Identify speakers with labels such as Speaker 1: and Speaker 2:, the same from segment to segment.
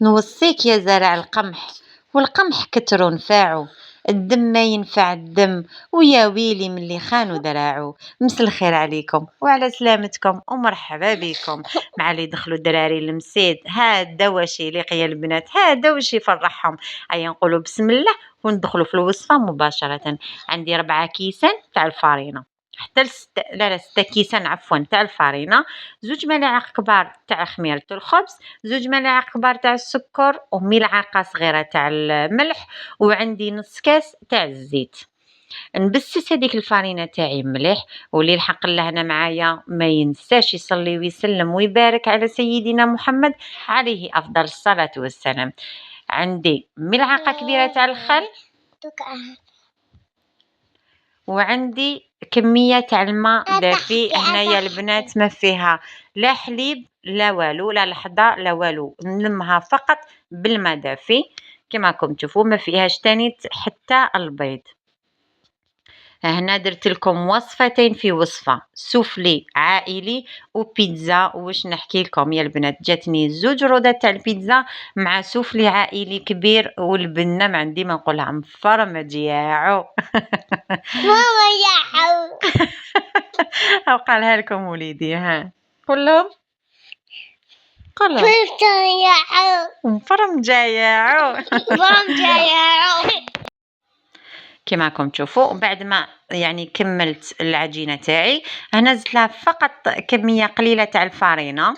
Speaker 1: نوصيك يا زارع القمح، والقمح كترو نفاعو، الدم ما ينفع الدم، ويا ويلي من اللي خانوا دراعو. مس الخير عليكم وعلى سلامتكم ومرحبا بكم مع اللي دخلوا الدراري المسيد. هذا واش يليق يا البنات، هذا واش يفرحهم. هيا نقولوا بسم الله وندخلوا في الوصفه مباشره. عندي 4 كيسان تاع الفارينه، حتى لا 6 كيسان عفوا تاع الفارينه، 2 ملاعق كبار تاع خميره الخبز، 2 ملاعق كبار تاع السكر، وملعقه صغيره تاع الملح، وعندي نص كاس تاع الزيت. نبسس هذيك الفارينه تاعي مليح، واللي الحق الله هنا معايا ما ينساش يصلي ويسلم ويبارك على سيدنا محمد عليه افضل الصلاه والسلام. عندي ملعقه كبيره تاع الخل، وعندي كميه تاع الماء دافي. هنايا البنات ما فيها لا حليب لا والو، لا لحظه لا والو، نلمها فقط بالماء دافي كما راكم تشوفوا، ما فيهاش تاني حتى البيض. هنا درت لكم وصفتين في وصفه، سوفلي عائلي وبيتزا. واش نحكي لكم يا البنات، جاتني 2 رودات تاع البيتزا مع سوفلي عائلي كبير، والبنه ما عندي ما نقولها مفرمه جياعو.
Speaker 2: ماما ياعو.
Speaker 1: أو قالها لكم وليدي، ها قولهم قولهم
Speaker 2: فرم ياعو.
Speaker 1: مفرم جايعو.
Speaker 2: فرم ياعو.
Speaker 1: كما راكم تشوفوا بعد ما يعني كملت العجينه تاعي، هنا زدت لها فقط كميه قليله تاع الفارينه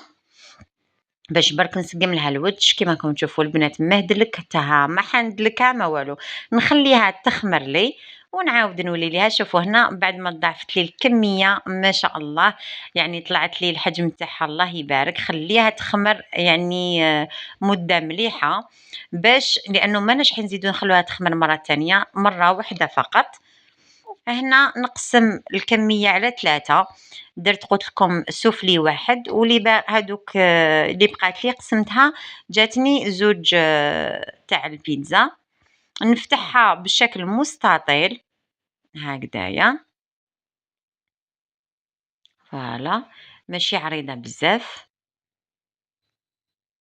Speaker 1: باش برك نسقم لها الوجه. كما راكم تشوفوا البنات ما هدلكتها ما حندلكها ما والو، نخليها تخمر لي ونعاود نولي ليها. شوفوا هنا بعد ما ضاعفت لي الكميه ما شاء الله، يعني طلعت لي الحجم تاعها الله يبارك. خليها تخمر يعني مده مليحه، باش لانه ما نش حنزيدو نخلوها تخمر مره تانية، مره واحده فقط. هنا نقسم الكميه على 3، درت قلت لكم سوفلي واحد، واللي هذوك اللي بقات لي قسمتها، جاتني 2 تاع البيتزا. نفتحها بشكل مستطيل هكذايا، فوالا ماشي عريضه بزاف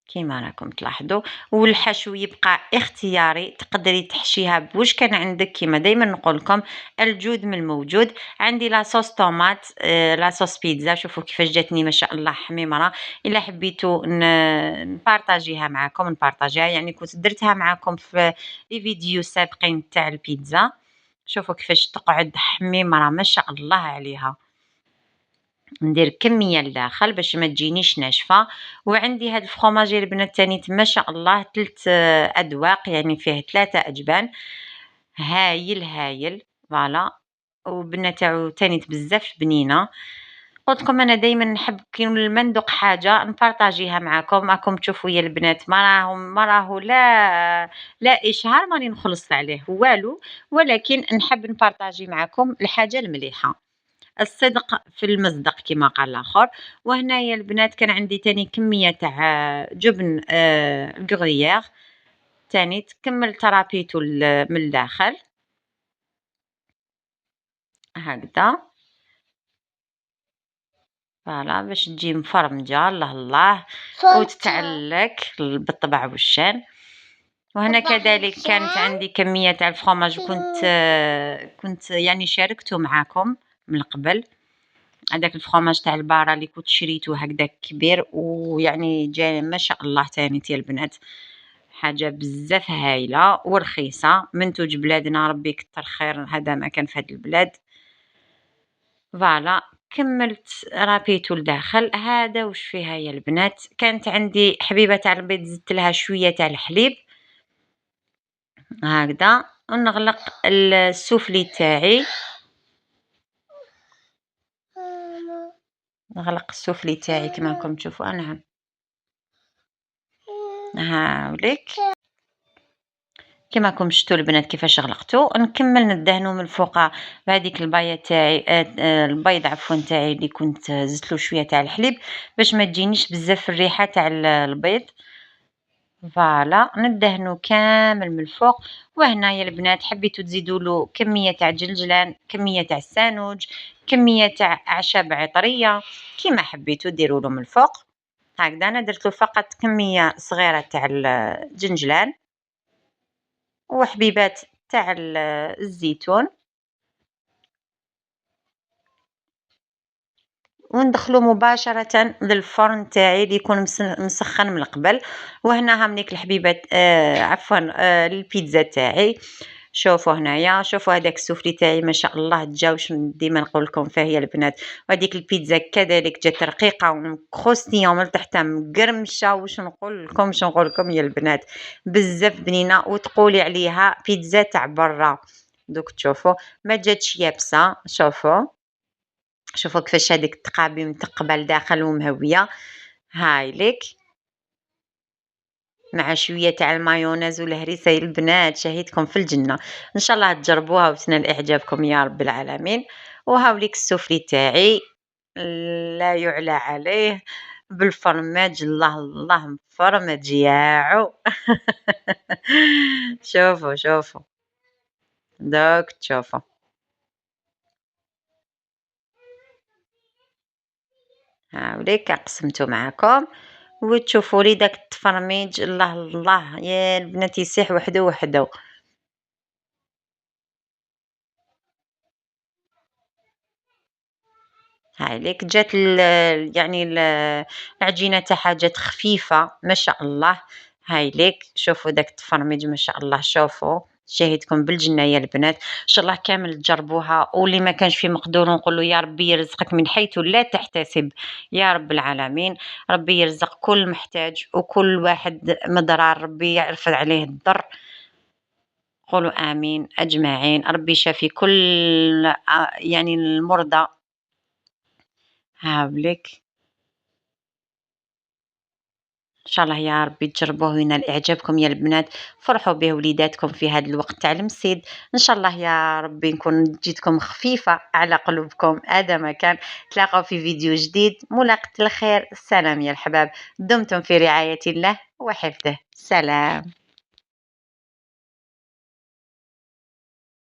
Speaker 1: كيما راكم تلاحظوا. والحشو يبقى اختياري، تقدري تحشيها بوش كان عندك. كيما دائما نقول لكم الجود من الموجود. عندي لاصوص طوماط، لاصوص بيتزا، شوفوا كيفاش جاتني ما شاء الله حميمره. الا حبيتوا نبارطاجيها معكم نبارطاجيها، يعني كنت درتها معكم في لي فيديو سابقين تاع البيتزا. شوفوا كيفاش تقعد حميمره ما شاء الله عليها. ندير كميه لداخل باش ما تجينيش ناشفه. وعندي هاد الفرomاج البنات تاني ما شاء الله 3 اذواق، يعني فيه 3 اجبان، هايل هايل فوالا. وبنه تاعو تاني بزاف بنينه. قلت لكم انا دائما نحب كي لما ندوق حاجه نبارطاجيها معكم. راكم تشوفوا يا البنات ما راهو لا اشهار ماني نخلص عليه والو، ولكن نحب نبارطاجي معكم الحاجه المليحه، الصدق في المصدق كما قال الاخر. وهنايا البنات كان عندي تاني كميه تاع جبن الغريير تاني تكمل ترابيتو من الداخل هكذا، فوالا باش تجي مفرمجه الله الله وتتعلق بالطبع والشان. وهنا كذلك كانت عندي كميه تاع الفرomاج، كنت يعني شاركته معاكم من قبل. هذاك الفرomاج تاع البارة اللي كنت شريته هكذاك كبير، ويعني جاي ما شاء الله تاني يا البنات حاجه بزاف هايله ورخيصه، منتوج بلادنا ربي يكثر خير هذا ما كان في هذه البلاد. فوالا كملت رابيتو لداخل. هذا وش فيها يا البنات، كانت عندي حبيبه تاع البيض زدت لها شويه تاع الحليب هكذا. ونغلق السوفلي تاعي، نغلق السوفلي تاعي كما راكم تشوفوا. نعم هاوليك كما راكم شفتوا البنات كيفاش غلقته. نكمل ندهنو من الفوق بهذيك البايه تاعي، البيض عفوا تاعي اللي كنت زدت له شويه تاع الحليب باش ما تجينيش بزاف الريحه تاع البيض. فوالا ندهنو كامل من الفوق. وهنايا البنات حبيتو تزيدوا له كميه تاع جلجلان، كميه تاع السانوج، كميه تاع اعشاب عطريه، كيما حبيتو ديروا له من الفوق. هكذا أنا درتلو فقط كمية صغيرة تاع الجنجلان وحبيبات تاع الزيتون، وندخلو مباشرة للفرن تاعي اللي يكون مسخن من قبل. وهنا هامنيك الحبيبات عفوا البيتزا تاعي. شوفوا هنايا، شوفوا هذاك السوفلي تاعي ما شاء الله جا واش ديما نقول لكم فيه يا البنات. وهذيك البيتزا كذلك جات رقيقه وكروستيون من تحت مقرمشه. واش نقول لكم يا البنات، بزاف بنينه وتقولي عليها بيتزا تاع برا. دوك تشوفوا ما جاتش يابسه. شوفوا كيفاش هذيك التقابي متقبه لداخل ومهويه. هاي ليك مع شويه تاع المايونيز والهريسه يا البنات، شهيتكم في الجنه. ان شاء الله تجربوها وتنال اعجابكم يا رب العالمين. وهاوليك السفلي تاعي لا يعلى عليه بالفرماج. الله الله مفرمج ياعو. شوفوا دوك تشوفوا. هاوليك قسمته معاكم وتشوفوا لي داك التفرميج. الله الله يا البنات يسيح وحده وحده. هاي ليك جات يعني العجينة تاعها جات خفيفة ما شاء الله. هاي ليك شوفوا داك التفرميج ما شاء الله. شوفوا شاهدكم بالجنة يا البنات. ان شاء الله كامل تجربوها، واللي ما كانش في مقدور نقول له يا ربي يرزقك من حيث لا تحتسب يا رب العالمين. ربي يرزق كل محتاج وكل واحد مضرار ربي يرفع عليه الضر. قولوا آمين أجمعين. ربي يشافي كل يعني المرضى. هاوليك إن شاء الله يا ربي تجربوه وينال إعجابكم يا البنات. فرحوا به وليداتكم في هذا الوقت تاع المسيد. إن شاء الله يا ربي نكون جيتكم خفيفة على قلوبكم. هذا ما كان. تلاقوا في فيديو جديد. ملاقة الخير. سلام يا الحباب. دمتم في رعاية الله وحفظه. سلام.